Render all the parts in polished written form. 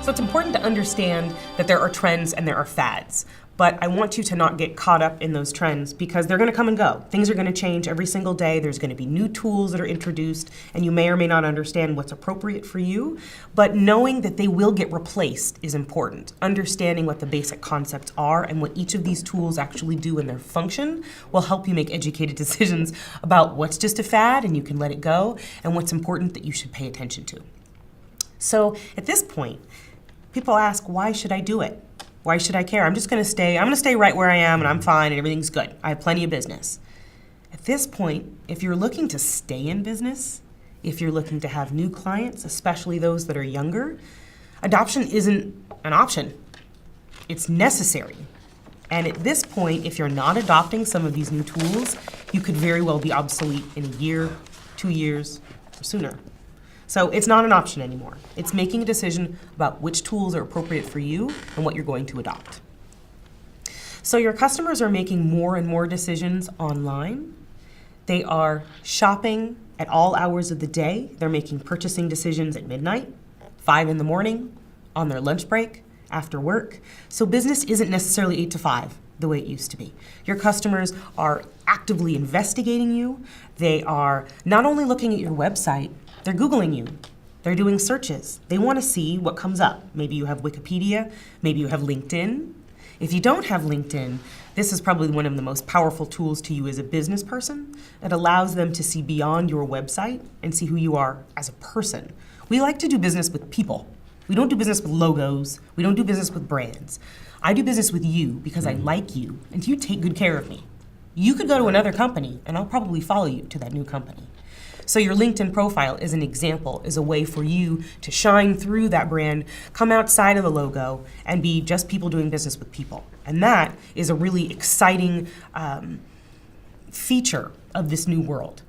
So it's important to understand that there are trends and there are fads. But I want you to not get caught up in those trends because they're going to come and go. Things are going to change every single day. There's going to be new tools that are introduced, and you may or may not understand what's appropriate for you. But knowing that they will get replaced is important. Understanding what the basic concepts are and what each of these tools actually do in their function will help you make educated decisions about what's just a fad and you can let it go, and what's important that you should pay attention to. So at this point, people ask, why should I do it? Why should I care? I'm going to stay right where I am and I'm fine and everything's good. I have plenty of business. At this point, if you're looking to stay in business, if you're looking to have new clients, especially those that are younger, adoption isn't an option. It's necessary. And at this point, if you're not adopting some of these new tools, you could very well be obsolete in a year, 2 years, or sooner. So it's not an option anymore. It's making a decision about which tools are appropriate for you and what you're going to adopt. So your customers are making more and more decisions online. They are shopping at all hours of the day. They're making purchasing decisions at midnight, 5 in the morning, on their lunch break, after work. So business isn't necessarily 8 to 5 the way it used to be. Your customers are actively investigating you. They are not only looking at your website, they're Googling you. They're doing searches. They want to see what comes up. Maybe you have Wikipedia, maybe you have LinkedIn. If you don't have LinkedIn, this is probably one of the most powerful tools to you as a business person. It allows them to see beyond your website and see who you are as a person. We like to do business with people. We don't do business with logos. We don't do business with brands. I do business with you because I like you and you take good care of me. You could go to another company and I'll probably follow you to that new company. So your LinkedIn profile is an example, is a way for you to shine through that brand, come outside of the logo, and be just people doing business with people. And that is a really exciting feature of this new world.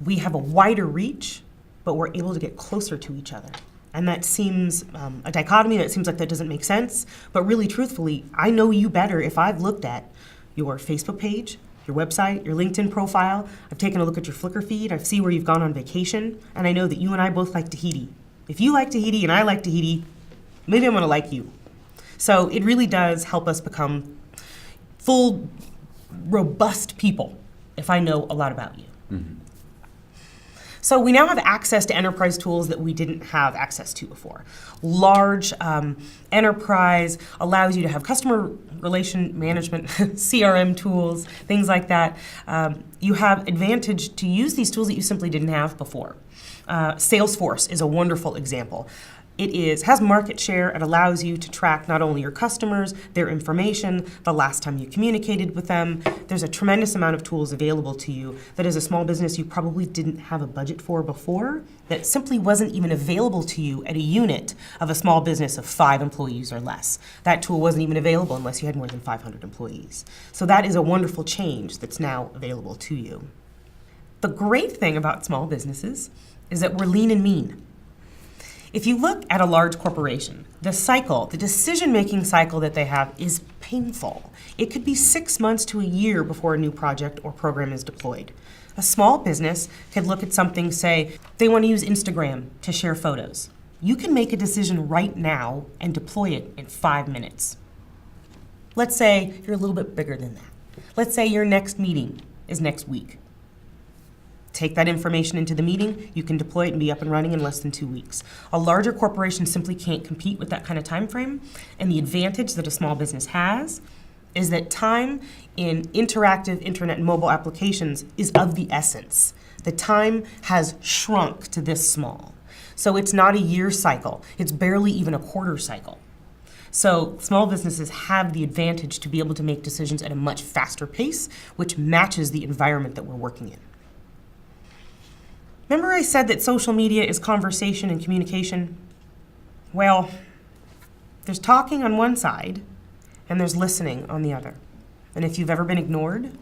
We have a wider reach, but we're able to get closer to each other. And that seems a dichotomy, that seems like that doesn't make sense, but really truthfully, I know you better if I've looked at your Facebook page, your website, your LinkedIn profile. I've taken a look at your Flickr feed. I see where you've gone on vacation, and I know that you and I both like Tahiti. If you like Tahiti and I like Tahiti, maybe I'm gonna like you. So it really does help us become full, robust people if I know a lot about you. Mm-hmm. So we now have access to enterprise tools that we didn't have access to before. Large enterprise allows you to have customer relation management, CRM tools, things like that. You have advantage to use these tools that you simply didn't have before. Salesforce is a wonderful example. It has market share. It allows you to track not only your customers, their information, the last time you communicated with them. There's a tremendous amount of tools available to you that as a small business you probably didn't have a budget for before, that simply wasn't even available to you at a unit of a small business of 5 employees or less. That tool wasn't even available unless you had more than 500 employees. So that is a wonderful change that's now available to you. The great thing about small businesses is that we're lean and mean. If you look at a large corporation, the decision-making cycle that they have is painful. It could be 6 months to a year before a new project or program is deployed. A small business could look at something, say, they want to use Instagram to share photos. You can make a decision right now and deploy it in 5 minutes. Let's say you're a little bit bigger than that. Let's say your next meeting is next week. Take that information into the meeting, you can deploy it and be up and running in less than 2 weeks. A larger corporation simply can't compete with that kind of time frame, and the advantage that a small business has is that time in interactive internet and mobile applications is of the essence. The time has shrunk to this small. So it's not a year cycle, it's barely even a quarter cycle. So small businesses have the advantage to be able to make decisions at a much faster pace, which matches the environment that we're working in. Remember I said that social media is conversation and communication? Well, there's talking on one side and there's listening on the other. And if you've ever been ignored,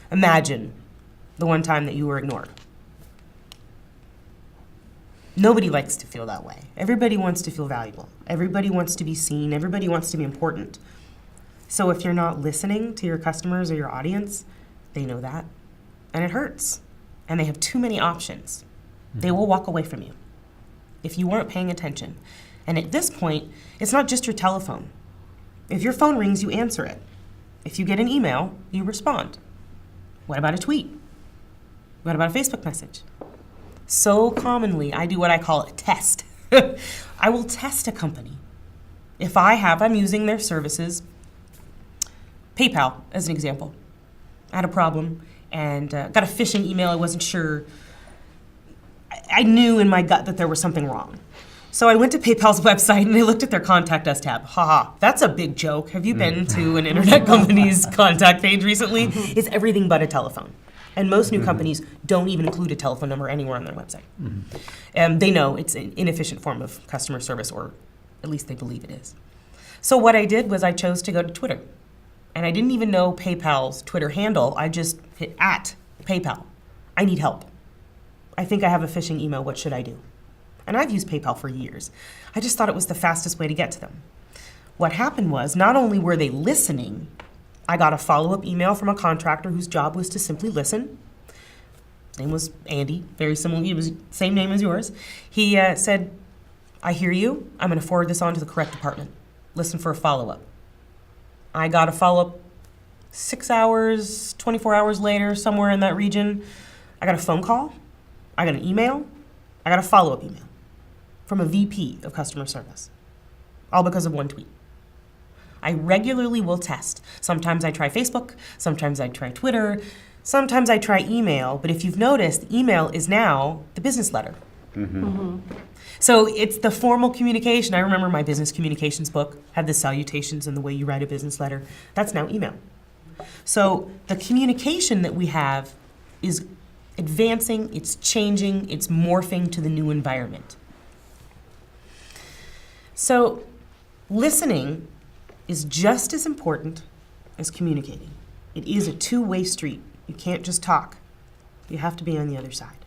imagine the one time that you were ignored. Nobody likes to feel that way. Everybody wants to feel valuable. Everybody wants to be seen. Everybody wants to be important. So if you're not listening to your customers or your audience, they know that, and it hurts. And they have too many options. They will walk away from you if you weren't paying attention. And at this point, it's not just your telephone. If your phone rings, you answer it. If you get an email, you respond. What about a tweet? What about a Facebook message? So commonly, I do what I call a test. I will test a company. If I'm using their services, PayPal as an example. I had a problem and got a phishing email. I wasn't sure. I knew in my gut that there was something wrong. So I went to PayPal's website and I looked at their contact us tab. Haha, that's a big joke. Have you been to an internet company's contact page recently? It's everything but a telephone. And most new companies don't even include a telephone number anywhere on their website. They know it's an inefficient form of customer service, or at least they believe it is. So what I did was I chose to go to Twitter. And I didn't even know PayPal's Twitter handle. I just hit @PayPal. I need help. I think I have a phishing email. What should I do? And I've used PayPal for years. I just thought it was the fastest way to get to them. What happened was, not only were they listening, I got a follow-up email from a contractor whose job was to simply listen. His name was Andy, very similar, he was same name as yours. He said, I hear you, I'm gonna forward this on to the correct department. Listen for a follow-up. I got a follow-up 6 hours, 24 hours later, somewhere in that region. I got a phone call, I got an email, I got a follow-up email from a VP of customer service, all because of one tweet. I regularly will test. Sometimes I try Facebook, sometimes I try Twitter, sometimes I try email, but if you've noticed, email is now the business letter. So it's the formal communication. I remember my business communications book had the salutations and the way you write a business letter. That's now email. So the communication that we have is advancing, it's changing, it's morphing to the new environment. So listening is just as important as communicating. It is a two-way street. You can't just talk. You have to be on the other side.